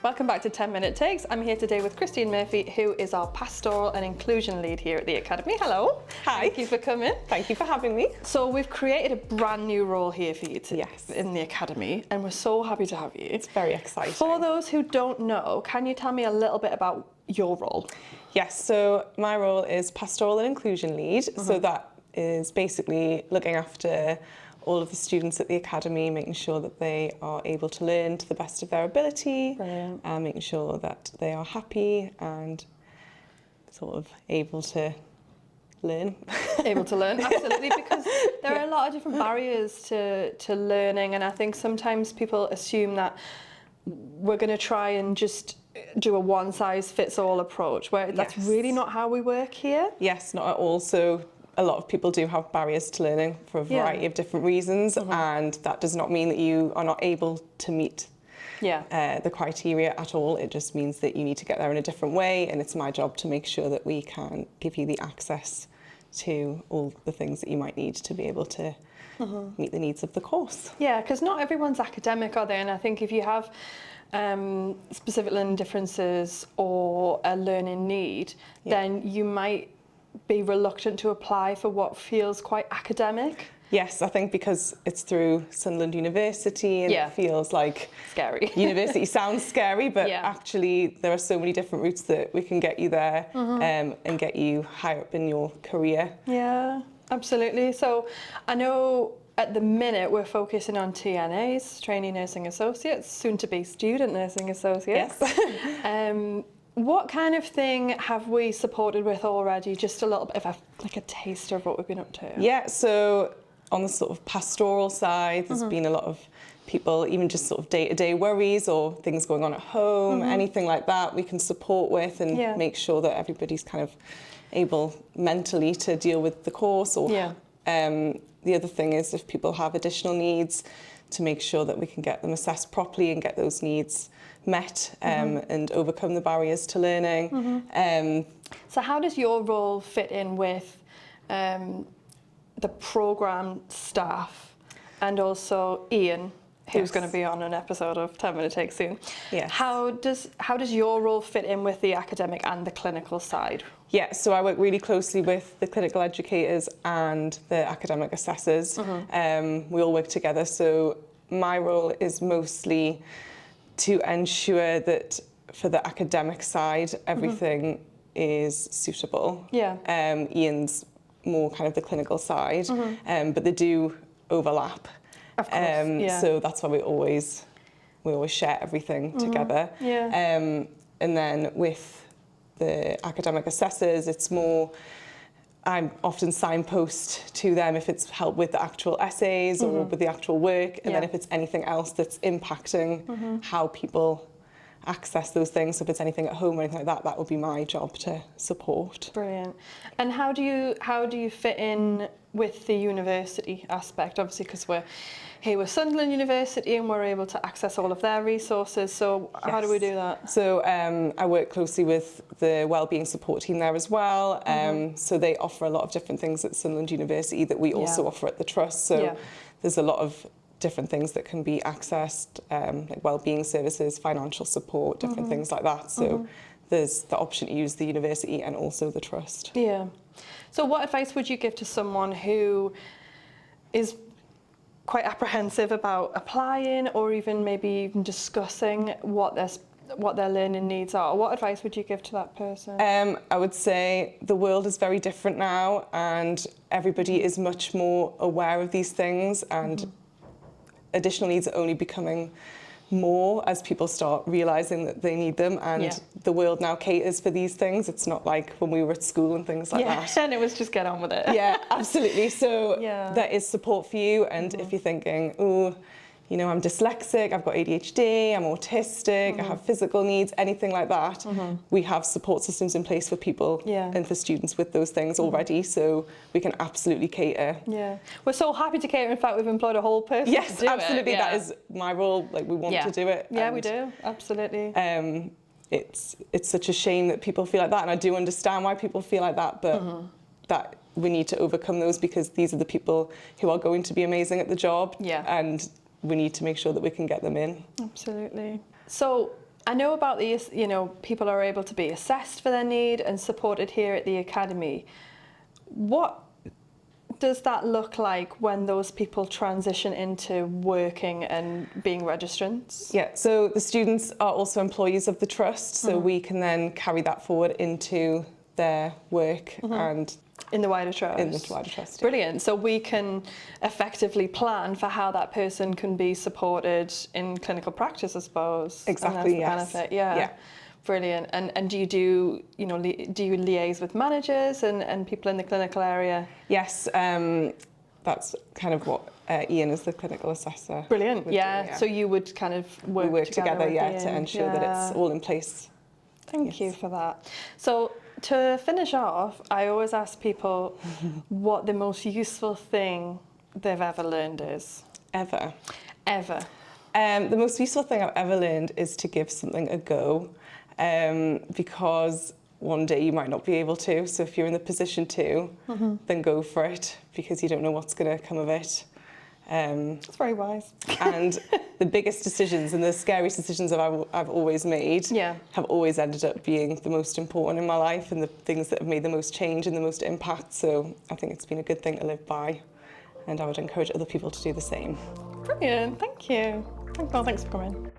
Welcome back to 10 Minute Takes. I'm here today with Christine Murphy, who is our Pastoral and Inclusion Lead here at the Academy. Hello. Hi. Thank you for coming. Thank you for having me. So we've created a brand new role here for you in the Academy, and we're so happy to have you. It's very exciting. For those who don't know, can you tell me a little bit about your role? Yes, so my role is Pastoral and Inclusion Lead. So that is basically looking after all of the students at the Academy, making sure that they are able to learn to the best of their ability, and making sure that they are happy and sort of able to learn. Able to learn, absolutely, because there are a lot of different barriers to learning, and I think sometimes people assume that we're going to try and just do a one-size-fits-all approach, where that's really not how we work here. Yes, not at all. So a lot of people do have barriers to learning for a variety of different reasons, and that does not mean that you are not able to meet the criteria at all. It just means that you need to get there in a different way, and it's my job to make sure that we can give you the access to all the things that you might need to be able to meet the needs of the course. Yeah, because not everyone's academic, are they? And I think if you have specific learning differences or a learning need, then you might be reluctant to apply for what feels quite academic. Yes, I think because it's through Sunderland University and it feels like scary. University sounds scary, but actually there are so many different routes that we can get you there and get you higher up in your career. Yeah, absolutely. So I know at the minute we're focusing on TNAs, Trainee Nursing Associates, soon to be Student Nursing Associates. Yes. What kind of thing have we supported with already? Just a little bit of a taster of what we've been up to. Yeah, so on the sort of pastoral side, there's been a lot of people, even just sort of day-to-day worries or things going on at home, anything like that we can support with and make sure that everybody's kind of able mentally to deal with the course. Or the other thing is if people have additional needs, to make sure that we can get them assessed properly and get those needs met and overcome the barriers to learning. So how does your role fit in with the programme staff and also Ian, who's going to be on an episode of 10 Minute Take soon? Yes. How does your role fit in with the academic and the clinical side? Yeah, so I work really closely with the clinical educators and the academic assessors. We all work together, so my role is mostly to ensure that for the academic side, everything is suitable. Ian's more kind of the clinical side, but they do overlap. Of course, so that's why we always share everything together. And then with the academic assessors, it's more, I'm often signpost to them if it's help with the actual essays or with the actual work, and then if it's anything else that's impacting how people access those things, so if it's anything at home or anything like that, that would be my job to support. Brilliant. And how do you fit in with the university aspect? Obviously, because we're here with Sunderland University and we're able to access all of their resources, so how do we do that? So I work closely with the wellbeing support team there as well. So they offer a lot of different things at Sunderland University that we also offer at the Trust. So there's a lot of different things that can be accessed, like wellbeing services, financial support, different things like that. So there's the option to use the university and also the Trust. Yeah. So what advice would you give to someone who is quite apprehensive about applying or maybe even discussing what their learning needs are? What advice would you give to that person? I would say the world is very different now, and everybody is much more aware of these things, and additional needs are only becoming more as people start realising that they need them, and the world now caters for these things. It's not like when we were at school and things like that. And it was just get on with it. Yeah, absolutely. So there is support for you, and if you're thinking, oh, you know, I'm dyslexic, I've got ADHD, I'm autistic, I have physical needs, anything like that, we have support systems in place for people and for students with those things already, so we can absolutely cater. Yeah, we're so happy to cater. In fact, we've employed a whole person to do absolutely. it. That is my role. Like, we want to do it. Yeah, we do. Absolutely. It's such a shame that people feel like that, and I do understand why people feel like that, but that we need to overcome those, because these are the people who are going to be amazing at the job, and we need to make sure that we can get them in. Absolutely. So I know about the, people are able to be assessed for their need and supported here at the academy. What does that look like when those people transition into working and being registrants? Yeah, so the students are also employees of the trust, so we can then carry that forward into their work and in the wider trust. In the wider trust. Brilliant. So we can effectively plan for how that person can be supported in clinical practice, I suppose. Exactly. And that's the benefit. Yeah. Brilliant. And do you liaise with managers and people in the clinical area? Yes. That's kind of what Ian is the clinical assessor. Brilliant. Yeah. So you would kind of work together to ensure that it's all in place. Thank you for that. So to finish off, I always ask people what the most useful thing they've ever learned is. Ever. The most useful thing I've ever learned is to give something a go, because one day you might not be able to. So if you're in the position to, then go for it, because you don't know what's going to come of it. That's very wise. And the biggest decisions and the scariest decisions I've always made have always ended up being the most important in my life and the things that have made the most change and the most impact. So I think it's been a good thing to live by, and I would encourage other people to do the same. Brilliant, thank you. Well, thanks for coming.